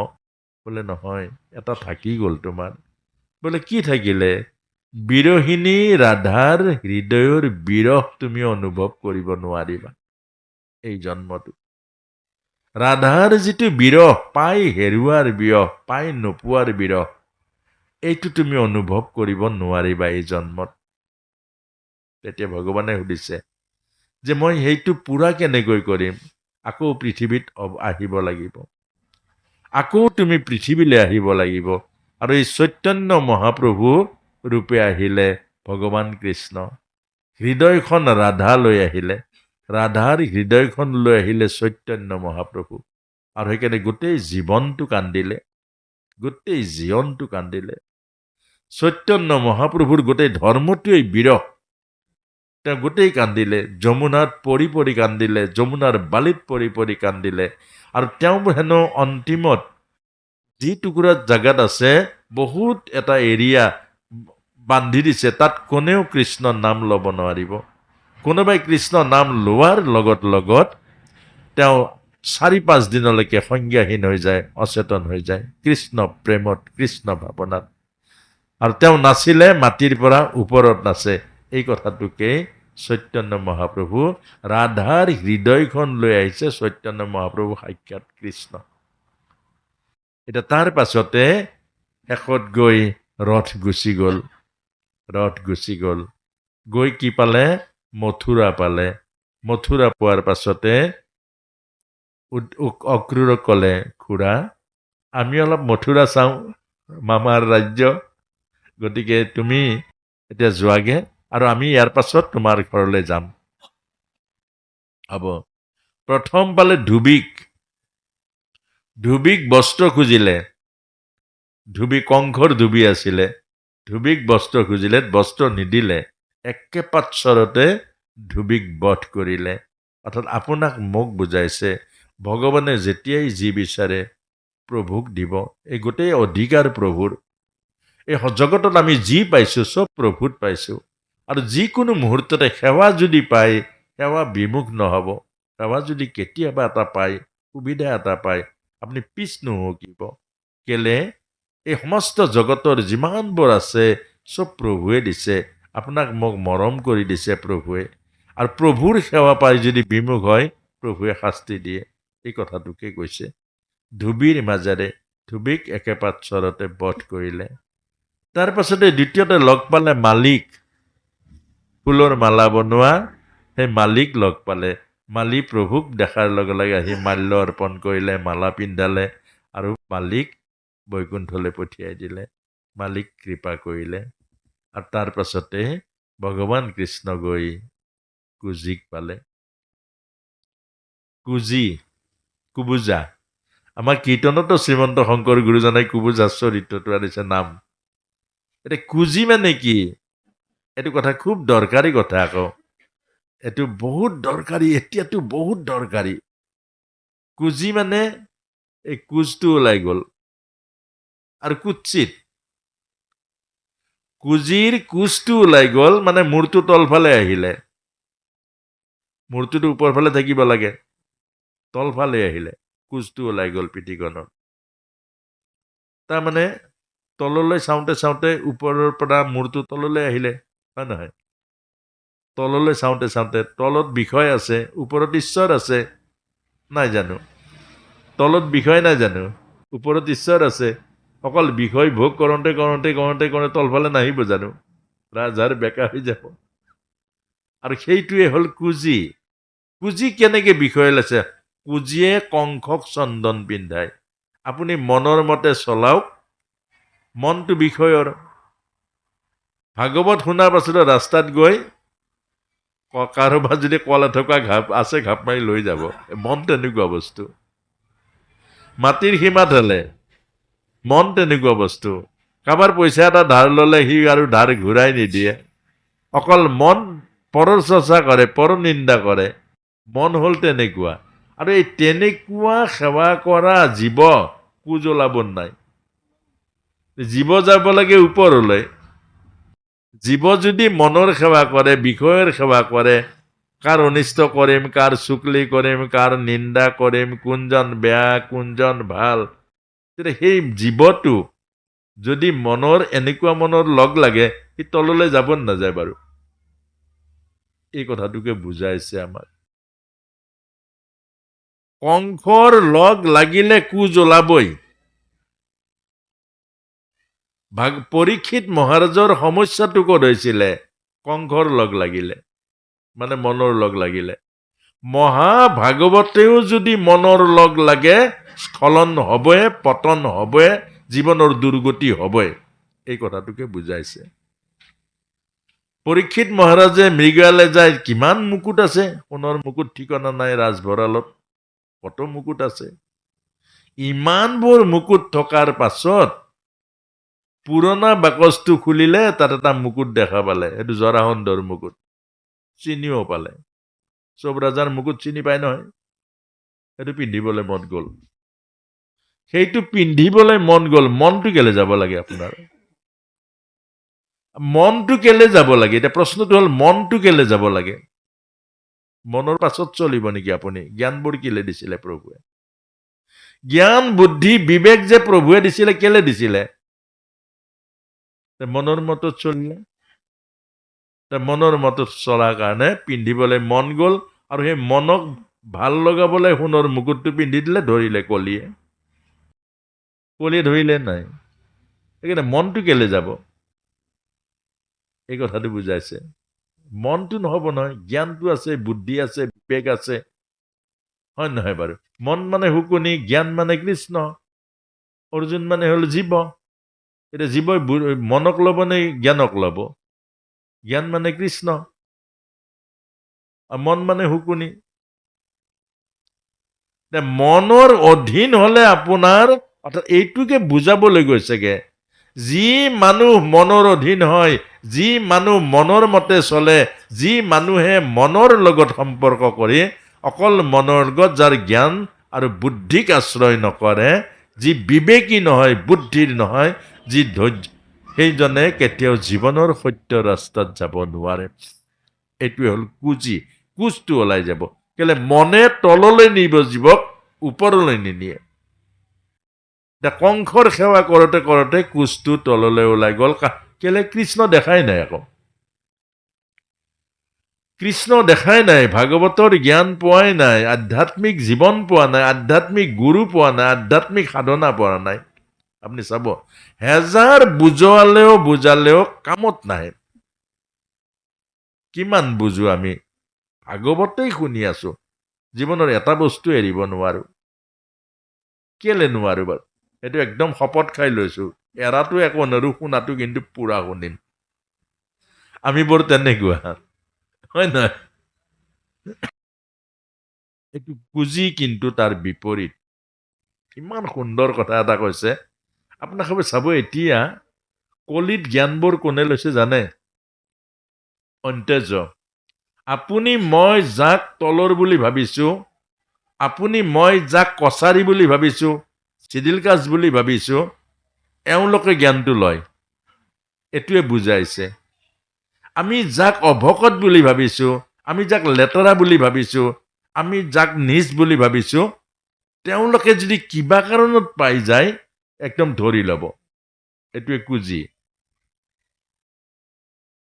বোলে নহয়, এটা থাকি গ'ল তোমাৰ। বোলে কি থাকিলে? বিৰহিনী ৰাধাৰ হৃদয়ৰ বিৰহ তুমি অনুভৱ কৰিব নোৱাৰিবা এই জন্মটো। ৰাধাৰ যিটো বিৰহ, পাই হেৰুৱাৰ বিৰহ, পাই নোপোৱাৰ বিৰহ, এইটো তুমি অনুভৱ কৰিব নোৱাৰিবা এই জন্মত। তেতিয়া ভগৱানে সুধিছে যে মই সেইটো পুৰা কেনেকৈ কৰিম? আকৌ পৃথিৱীত আহিব লাগিব, আকৌ তুমি পৃথিৱীলৈ আহিব লাগিব। আৰু এই চৈতন্য মহাপ্ৰভু ৰূপে আহিলে ভগৱান কৃষ্ণ। হৃদয়খন ৰাধা লৈ আহিলে, ৰাধাৰ হৃদয়খন লৈ আহিলে চৈতন্য মহাপ্ৰভু। আৰু সেইকাৰণে গোটেই জীৱনটো কান্দিলে, গোটেই জীৱনটো কান্দিলে। চৈতন্য মহাপ্ৰভুৰ গোটেই ধৰ্মটোৱেই বিৰহ। তেওঁ গোটেই কান্দিলে, যমুনাত পৰি পৰি কান্দিলে, যমুনাৰ বালিত পৰি পৰি কান্দিলে। আৰু তেওঁ হেনো অন্তিমত যি টুকুৰা জাগাত আছে, বহুত এটা এৰিয়া বান্ধি দিছে, তাত কোনেও কৃষ্ণৰ নাম ল'ব নোৱাৰিব। কোনোবাই কৃষ্ণ নাম লোৱাৰ লগত লগত তেওঁ 4-5 দিনলৈকে সংজ্ঞাহীন হৈ যায়, অচেতন হৈ যায় কৃষ্ণ প্ৰেমত, কৃষ্ণ ভাৱনাত। আৰু তেওঁ নাচিলে মাটিৰ পৰা ওপৰত নাচে। এই কথাটোকে চৈতন্য মহাপ্ৰভু ৰাধাৰ হৃদয়খন লৈ আহিছে। চৈতন্য মহাপ্ৰভু সাক্ষাৎ কৃষ্ণ। এতিয়া তাৰ পাছতে শেষত গৈ ৰথ গুচি গ'ল, ৰথ গুচি গ'ল। গৈ কি পালে? মথুৰা পালে। মথুৰা পোৱাৰ পাছতে অক্ৰূৰক ক'লে, খুৰা আমি অলপ মথুৰা চাওঁ, মামাৰ ৰাজ্য। গতিকে তুমি এতিয়া যোৱাগে, আৰু আমি ইয়াৰ পাছত তোমাৰ ঘৰলৈ যাম। হ'ব। প্ৰথম পালে ধুবিক। ধুবিক বস্ত্ৰ খুজিলে। ধুবি কংসৰ ধুবি আছিলে। ধুবিক বস্ত্ৰ খুজিলে, বস্ত্ৰ নিদিলে। একেপাৎসৰতে ধুবিক বধ কৰিলে। অৰ্থাৎ আপোনাক মোক বুজাইছে, ভগৱানে যেতিয়াই যি বিচাৰে প্ৰভুক দিব। এই গোটেই অধিকাৰ প্ৰভুৰ। এই জগতত আমি যি পাইছোঁ চব প্ৰভুত পাইছোঁ। আৰু যিকোনো মুহূৰ্ততে সেৱা যদি পায়, সেৱা বিমুখ নহ'ব। সেৱা যদি কেতিয়াবা এটা পায়, সুবিধা এটা পায়, আপুনি পিছ নুহুকিব। কেলে? এই সমস্ত জগতৰ যিমানবোৰ আছে চব প্ৰভুৱে দিছে। আপোনাক মোক মৰম কৰি দিছে প্ৰভুৱে। আৰু প্ৰভুৰ সেৱা পাই যদি বিমুখ হয়, প্ৰভুৱে শাস্তি দিয়ে। এই কথাটোকে কৈছে। ধুবিৰ মাজেৰে ধুবিক একেপাৎসৰতে বধ কৰিলে। তাৰ পাছতে দ্বিতীয়তে লগ পালে মালিক। ফুলৰ মালা বনোৱা সেই মালিক লগ পালে। মালি প্ৰভুক দেখাৰ লগে লগে আহি মাল্য অৰ্পণ কৰিলে, মালা পিন্ধালে, আৰু মালিক বৈকুণ্ঠলৈ পঠিয়াই দিলে। মালিক কৃপা কৰিলে। আৰু তাৰ পাছতে ভগৱান কৃষ্ণ গৈ কুজিক পালে। কুজি, কুবুজা। আমাৰ কীৰ্তনতো শ্ৰীমন্ত শংকৰ গুৰুজনাই কুবুজা চৰিত্ৰটো আনিছে নাম। এতিয়া কুজি মানে কি? এইটো কথা খুব দৰকাৰী কথা আকৌ। এইটো বহুত দৰকাৰী, এতিয়াতো বহুত দৰকাৰী। কুজি মানে এই কুজটো ওলাই গ'ল। আৰু কুৎসিত কুজিৰ কুজটো ওলাই গ'ল, মানে মূৰটো তলফালে আহিলে। মূৰটোতো ওপৰ ফালে থাকিব লাগে, তলফালে আহিলে, কুজটো ওলাই গ'ল পিঠিখনত। তাৰমানে তললৈ চাওঁতে চাওঁতে ওপৰৰ পৰা মূৰটো তললৈ আহিলে, হয় নহয়? তললৈ চাওঁতে চাওঁতে তলত বিষয় আছে, ওপৰত ঈশ্বৰ আছে, নাই জানো? তলত বিষয় নাই জানো? ওপৰত ঈশ্বৰ আছে। অকল বিষয় ভোগ কৰোঁতে কৰোঁতে কৰোঁতে কৰোঁতে তলফালে নাহিব জানো? ৰাজহাড় বেকা হৈ যাব। আৰু সেইটোৱে হ'ল কুজি। কুজি কেনেকে বিষয় লৈছে? কুজিয়ে কংসক চন্দন পিন্ধায়। আপুনি মনৰ মতে চলাওক, মনটো বিষয়ৰ। ভাগৱত শুনাৰ পাছতে ৰাস্তাত গৈ কাৰোবাৰ যদি কল এথোকা ঘাপ মাৰি লৈ যাব। মন তেনেকুৱা বস্তু। মাটিৰ সীমাত হলে মন তেনেকুৱা বস্তু। কাৰোবাৰ পইচা এটা ধাৰ ললে সি আৰু ধাৰ ঘূৰাই নিদিয়ে। অকল মন পৰৰ চৰ্চা কৰে, পৰ নিন্দা কৰে। মন হ'ল তেনেকুৱা। আৰু এই তেনেকুৱা সেৱা কৰা জীৱ কুজলাব নাই। জীৱ যাব লাগে ওপৰলৈ। জীৱ যদি মনৰ সেৱা কৰে, বিষয়ৰ সেৱা কৰে, কাৰ অনিষ্ট কৰিম, কাৰ চুকলি কৰিম, কাৰ নিন্দা কৰিম, কোনজন বেয়া কোনজন ভাল, তেতিয়া সেই জীৱটো যদি এনেকুৱা মনৰ লগ লাগে, সি তললৈ যাব নাযায় বাৰু। এই কথাটোকে বুজাইছে আমাক। কংসৰ লগ লাগিলে কুজ ওলাবই। পৰীক্ষিত মহাৰাজৰ সমস্যাটো ক'ত হৈছিলে? কংসৰ লগ লাগিলে, মানে মনৰ লগ লাগিলে। মহাভাগৱতেও যদি মনৰ লগ লাগে, স্খলন হবই, পতন হবই, জীৱনৰ দুৰ্গতি হবই। এই কথাটোকে বুজাইছে। পৰীক্ষিত মহাৰাজে মৃগয়ালে যায়, কিমান মুকুট আছে, সোণৰ মুকুট ঠিকনা নাই, ৰাজভঁৰালত কত মুকুট আছে। ইমানবোৰ মুকুট থকাৰ পাছত পুৰণা বাকচটো খুলিলে, তাত এটা মুকুট দেখা পালে। সেইটো জৰাসন্ধৰ মুকুট। চিনিও পালে। চব ৰাজাৰ মুকুট চিনি পায় নহয়। সেইটো পিন্ধিবলৈ মন গ'ল। সেইটো পিন্ধিবলৈ মন গ'ল। মনটো কেলে যাব লাগে আপোনাৰ? মনটো কেলে যাব লাগে? এতিয়া প্ৰশ্নটো হ'ল, মনটো কেলে যাব লাগে? মনৰ পাছত চলিব নেকি আপুনি? জ্ঞানবোৰ কেলে দিছিলে প্ৰভুৱে? জ্ঞান বুদ্ধি বিবেক যে প্ৰভুৱে দিছিলে, কেলে দিছিলে? মনৰ মতত চলিলে। মনৰ মতত চলাৰ কাৰণে পিন্ধিবলৈ মন গ'ল, আৰু সেই মনক ভাল লগাবলৈ সোণৰ মুকুটটো পিন্ধি দিলে, ধৰিলে কলিয়ে। কলিয়ে ধৰিলে নাই। সেইকাৰণে মনটো কেলে যাব? এই কথাটো বুজাইছে। মনটো নহব নহয়, জ্ঞানটো আছে, বুদ্ধি আছে, বিবেক আছে, হয় নহয় বাৰু? মন মানে শুকনি, জ্ঞান মানে কৃষ্ণ, অৰ্জুন মানে হল জীৱ। এতিয়া জীৱই মনক ল'ব নে জ্ঞানক ল'ব? জ্ঞান মানে কৃষ্ণ, মন মানে শুকনি। মনৰ অধীন হলে আপোনাৰ, অৰ্থাৎ এইটোকে বুজাবলৈ গৈছেগে, যি মানুহ মনৰ অধীন হয়, যি মানুহ মনৰ মতে চলে, যি মানুহে মনৰ লগত সম্পৰ্ক কৰি অকল মনৰ লগত যাৰ জ্ঞান আৰু বুদ্ধিক আশ্ৰয় নকৰে, যি বিবেকী নহয়, বুদ্ধিৰ নহয়, যি ধৈৰ্য, সেইজনে কেতিয়াও জীৱনৰ সত্য ৰাস্তাত যাব নোৱাৰে। এইটোৱে হ'ল কুজি। কুজটো ওলাই যাব। কেলে? মনে তললৈ নিব জীৱক, ওপৰলৈ নিনিয়ে। কংসৰ সেৱা কৰোঁতে কৰোঁতে কুজটো তললৈ ওলাই গ'ল। কেলে? কৃষ্ণ দেখাই নাই আকৌ। কৃষ্ণ দেখাই নাই, ভাগৱতৰ জ্ঞান পোৱাই নাই, আধ্যাত্মিক জীৱন পোৱা নাই, আধ্যাত্মিক গুৰু পোৱা নাই, আধ্যাত্মিক সাধনা পোৱা নাই। আপুনি চাব, হেজাৰ বুজালেও কামত নাহে। কিমান বুজো আমি? ভাগৱতেই শুনি আছো, জীৱনৰ এটা বস্তু এৰিব নোৱাৰো। কেলে নোৱাৰো বাৰু? সেইটো একদম শপত খাই লৈছো, এৰাটো একো নোৱাৰো, শুনাটো কিন্তু পুৰা শুনিম। আমি বৰ তেনেকুৱা, হয় নহয়? এইটো কুজি কিন্তু তাৰ বিপৰীত। ইমান সুন্দৰ কথা এটা কৈছে। আপোনালোকে চাব, এতিয়া কলিত জ্ঞানবোৰ কোনে লৈছে জানে? অন্ত্যজ। আপুনি মই যাক তলৰ বুলি ভাবিছো, আপুনি মই যাক কছাৰী বুলি ভাবিছো, চিডিলকাজ বুলি ভাবিছো, এওঁলোকে জ্ঞানটো লয়। এইটোৱে বুজাইছে। আমি যাক অভকত বুলি ভাবিছো, আমি যাক লেতেৰা বুলি ভাবিছো, আমি যাক নিজ বুলি ভাবিছো, তেওঁলোকে যদি কিবা কাৰণত পাই যায়, একদম ধৰি ল'ব। এইটোৱে কুজি।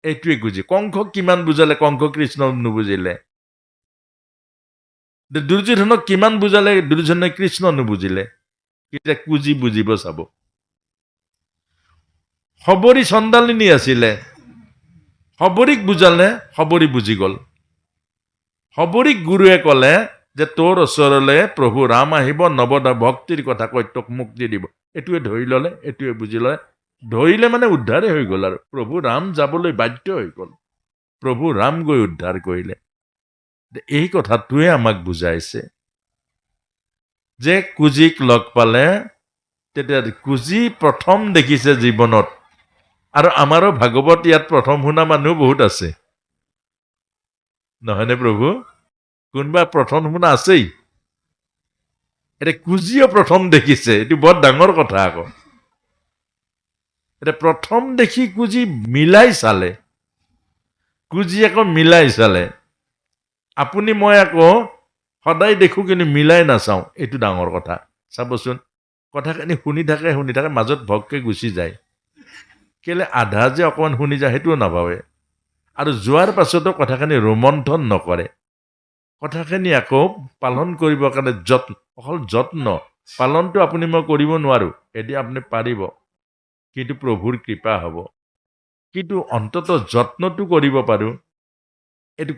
এইটোৱে কুজি। কংসক কিমান বুজালে, কংস কৃষ্ণ নুবুজিলে। দুৰ্যোধনক কিমান বুজালে, দুৰ্যোধনে কৃষ্ণ নুবুজিলে। এতিয়া কুজি বুজিব চাব। শবৰী চণ্ডালিনী আছিলে, শবৰীক বুজালে, শবৰী বুজি গ'ল। শবৰীক গুৰুৱে ক'লে যে তোৰ ওচৰলৈ প্ৰভু ৰাম আহিব, নৱদ ভক্তিৰ কথা কৈ তোক মুক্তি দিব। এইটোৱে ধৰি ল'লে, এইটোৱে বুজি ল'লে। ধৰিলে মানে উদ্ধাৰে হৈ গ'ল আৰু প্ৰভু ৰাম যাবলৈ বাধ্য হৈ গ'ল। প্ৰভু ৰাম গৈ উদ্ধাৰ কৰিলে। এই কথাটোৱে আমাক বুজাইছে যে কুজিক লগ পালে তেতিয়া কুজি প্ৰথম দেখিছে জীৱনত। আৰু আমাৰো ভাগৱত ইয়াত প্ৰথম শুনা মানুহ বহুত আছে, নহয়নে প্ৰভু? কোনোবা প্ৰথম শুনা আছেই। এতিয়া কুজিও প্ৰথম দেখিছে, এইটো বৰ ডাঙৰ কথা আকৌ। এতিয়া প্ৰথম দেখি কুজি মিলাই চালে, কুজি আকৌ মিলাই চালে। আপুনি মই আকৌ সদায় দেখো কিন্তু মিলাই নাচাওঁ, এইটো ডাঙৰ কথা। চাবচোন, কথাখিনি শুনি থাকে মাজত ভগকে গুচি যায়। কেলে আধা যে অকণমান শুনি যায় সেইটোও নাভাবে। আৰু যোৱাৰ পাছতো কথাখিনি ৰোমন্থন নকৰে। কথাখিনি আকৌ পালন কৰিবৰ কাৰণে অকল যত্ন, পালনটো আপুনি মই কৰিব নোৱাৰো, এতিয়া আপুনি পাৰিব, কিন্তু প্ৰভুৰ কৃপা হ'ব। কিন্তু অন্তত যত্নটো কৰিব পাৰো। এইটো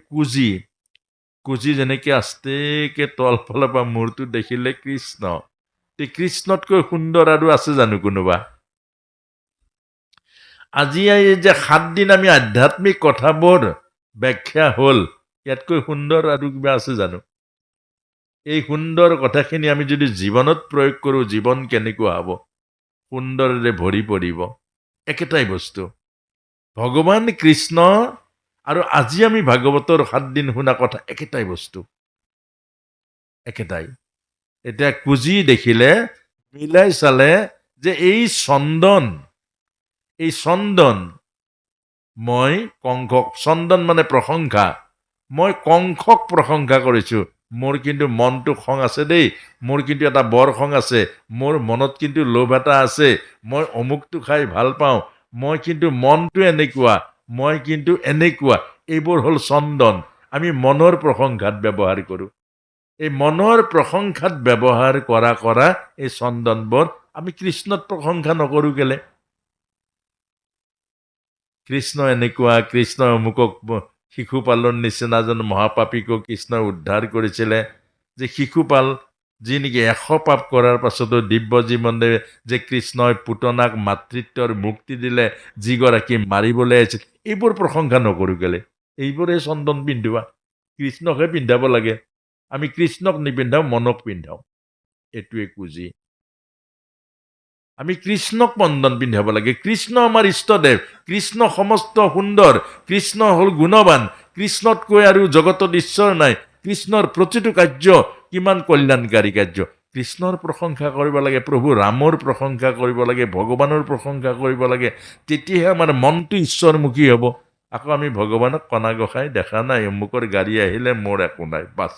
কুজি যেনেকে আস্তেকে তলফালৰ পৰা মূৰটো দেখিলে কৃষ্ণ। কৃষ্ণতকৈ সুন্দৰ আৰু আছে জানো কোনোবা? আজি এই যে 7 দিন আমি আধ্যাত্মিক কথাবোৰ ব্যাখ্যা হ'ল, ইয়াতকৈ সুন্দৰ আৰু কিবা আছে জানো? এই সুন্দৰ কথাখিনি আমি যদি জীৱনত প্ৰয়োগ কৰোঁ, জীৱন কেনেকুৱা হ'ব? সুন্দৰেৰে ভৰি পৰিব। একেটাই বস্তু, ভগৱান কৃষ্ণ আৰু আজি আমি ভাগৱতৰ 7 দিন শুনা কথা একেটাই বস্তু, একেটাই। এতিয়া কুজি দেখিলে, মিলাই চালে যে এই চন্দন মই কংসক, চন্দন মানে প্ৰশংসা, মই কংসক প্ৰশংসা কৰিছো। মোৰ কিন্তু মনটো খং আছে দেই, মোৰ কিন্তু এটা বৰ খং আছে, মোৰ মনত কিন্তু লোভ এটা আছে, মই অমুকটো খাই ভাল পাওঁ, মই কিন্তু মনটো এনেকুৱা, মই কিন্তু এনেকুৱা। এইবোৰ হ'ল চন্দন। আমি মনৰ প্ৰশংসাত ব্যৱহাৰ কৰোঁ। এই মনৰ প্ৰশংসাত ব্যৱহাৰ কৰা এই চন্দনবোৰ আমি কৃষ্ণত প্ৰশংসা নকৰোঁ কেলে? কৃষ্ণ এনেকুৱা, কৃষ্ণ অমুকক শিশুপালৰ নিচিনা যেন মহাপাপীকো কৃষ্ণই উদ্ধাৰ কৰিছিলে। যে শিশুপাল যি নেকি 100 পাপ কৰাৰ পাছতো দিব্য জীৱনে যে কৃষ্ণই পুতনাক মাতৃত্বৰ মুক্তি দিলে, যিগৰাকী মাৰিবলৈ আহিছিল, এইবোৰ প্ৰশংসা নকৰোঁ কেলে? এইবোৰে চন্দন পিন্ধোৱা, কৃষ্ণকহে পিন্ধাব লাগে। আমি কৃষ্ণক নিপিন্ধাওঁ, মনক পিন্ধাওঁ। এইটোৱে কুজি। আমি কৃষ্ণক বন্ধন পিন্ধাব লাগে। কৃষ্ণ আমাৰ ইষ্টদেৱ, কৃষ্ণ সমস্ত সুন্দৰ, কৃষ্ণ হ'ল গুণৱান, কৃষ্ণতকৈ আৰু জগতত ঈশ্বৰ নাই। কৃষ্ণৰ প্ৰতিটো কাৰ্য কিমান কল্যাণকাৰী কাৰ্য। কৃষ্ণৰ প্ৰশংসা কৰিব লাগে, প্ৰভু ৰামৰ প্ৰশংসা কৰিব লাগে, ভগৱানৰ প্ৰশংসা কৰিব লাগে। তেতিয়াহে আমাৰ মনটো ঈশ্বৰমুখী হ'ব। আকৌ আমি ভগৱানক কণা গসাই দেখা নাই, অমুকৰ গাড়ী আহিলে মোৰ একো নাই, বাছ।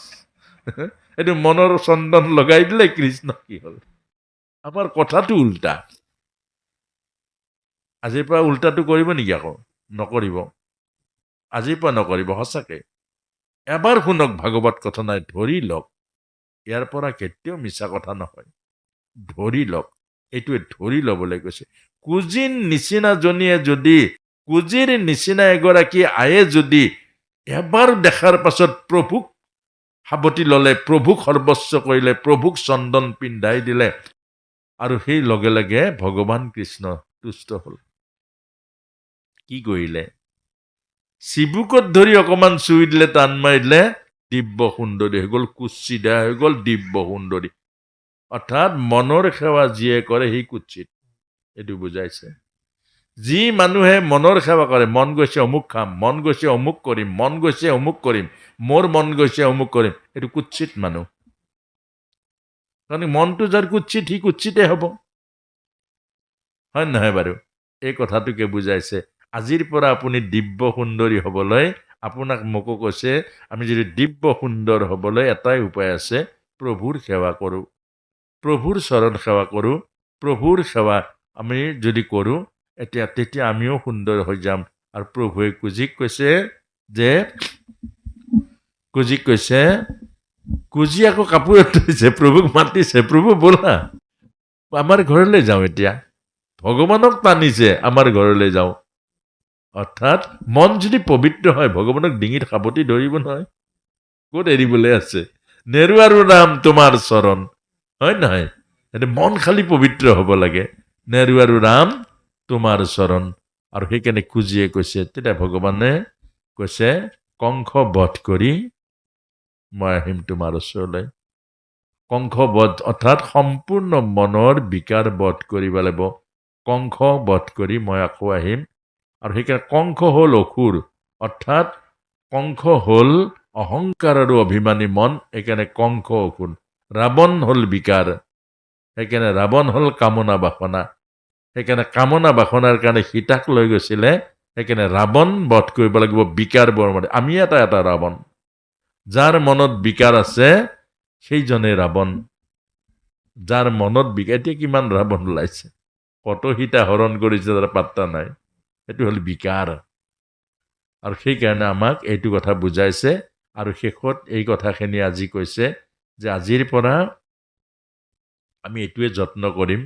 এইটো মনৰ চন্দন লগাই দিলে কৃষ্ণ কি হ'ল? আমাৰ কথাটো উল্টা। আজিৰ পৰা উল্টাটো কৰিব নেকি? আকৌ নকৰিব, আজিৰ পৰা নকৰিব সঁচাকে। এবাৰ শুনক ভাগৱত কথা নাই, ধৰি লওক। ইয়াৰ পৰা কেতিয়াও মিছা কথা নহয়, ধৰি লওক। এইটোৱে ধৰি ল'বলৈ কৈছে। কুজিৰ নিচিনাজনীয়ে যদি, কুজিৰ নিচিনা এগৰাকী আয়ে যদি এবাৰ দেখাৰ পাছত প্ৰভুক সাৱটি ল'লে, প্ৰভুক সৰ্বস্ব কৰিলে, প্ৰভুক চন্দন পিন্ধাই দিলে, আৰু সেই লগে লগে ভগৱান কৃষ্ণ তুষ্ট হ'ল। কি কৰিলে? চিবুকত ধৰি অকমান চুই দিলে, টান মাৰি দিলে, দিব্য সুন্দৰী হৈ গ'ল, কুৎসিতা হৈ গ'ল, দিব্য সুন্দৰী। অৰ্থাৎ মনৰ সেৱা যিয়ে কৰে সি কুৎসিত, এইটো বুজাইছে। যি মানুহে মনৰ সেৱা কৰে, মন গৈছে অমুক খাম, মন গৈছে অমুক কৰিম, মন গৈছে অমুক কৰিম, মোৰ মন গৈছে অমুক কৰিম, এইটো কুৎসিত মানুহ। কাৰণ মনটো যাৰ কুৎসিত, সি কুৎসিতে হ'ব, হয় নহয় বাৰু? এই কথাটোকে বুজাইছে। আজিৰ পৰা আপুনি দিব্য সুন্দৰী হ'বলৈ, আপোনাক মোকো কৈছে, আমি যদি দিব্য সুন্দৰ হ'বলৈ এটাই উপায় আছে, প্ৰভুৰ সেৱা কৰোঁ, প্ৰভুৰ চৰণ সেৱা কৰোঁ, প্ৰভুৰ সেৱা আমি যদি কৰোঁ তেতিয়া আমিও সুন্দৰ হৈ যাম। আৰু প্ৰভুৱে কুজিক কৈছে যে কুজি আকৌ কাপোৰ থৈছে, প্ৰভুক মাতিছে, প্ৰভু ব'লা আমাৰ ঘৰলৈ যাওঁ। এতিয়া ভগৱানক টানিছে, আমাৰ ঘৰলৈ যাওঁ। অৰ্থাৎ মন যদি পবিত্ৰ হয় ভগৱানক ডিঙিত সাৱটি ধৰিব নহয়, ক'ত এৰিবলৈ আছে। নেৰু আৰু ৰাম তোমাৰ চৰণ, হয় নহয়? মন খালি পবিত্ৰ হ'ব লাগে। নেৰু আৰু ৰাম তোমাৰ চৰণ। আৰু সেইকাৰণে কুজিয়ে কৈছে, তেতিয়া ভগৱানে কৈছে কংস বধ কৰি মই আহিম তোমাৰ ওচৰলৈ। কংস বধ অৰ্থাৎ সম্পূৰ্ণ মনৰ বিকাৰ বধ কৰিব লাগিব। কংস বধ কৰি মই আকৌ আহিম। আৰু সেইকাৰণে কংস হ'ল অসুৰ, অৰ্থাৎ কংস হ'ল অহংকাৰ আৰু অভিমানী মন, সেইকাৰণে কংস অসুৰ। ৰাৱণ হ'ল বিকাৰ, সেইকাৰণে ৰাৱণ হ'ল কামনা বাসনা। সেইকাৰণে কামনা বাসনাৰ কাৰণে সীতাক লৈ গৈছিলে, সেইকাৰণে ৰাৱণ বধ কৰিব লাগিব বিকাৰ বৰ্মতে। আমি এটা ৰাৱণ, যাৰ মনত বিকাৰ আছে সেইজনে ৰাৱণ। যাৰ মনত বিকাৰ, এতিয়া কিমান ৰাৱণ ওলাইছে, কত সীতা হৰণ কৰিছে তাৰ পাত্তা নাই, সেইটো হ'ল বিকাৰ। আৰু সেইকাৰণে আমাক এইটো কথা বুজাইছে। আৰু শেষত এই কথাখিনি আজি কৈছে যে আজিৰ পৰা আমি এইটোৱে যত্ন কৰিম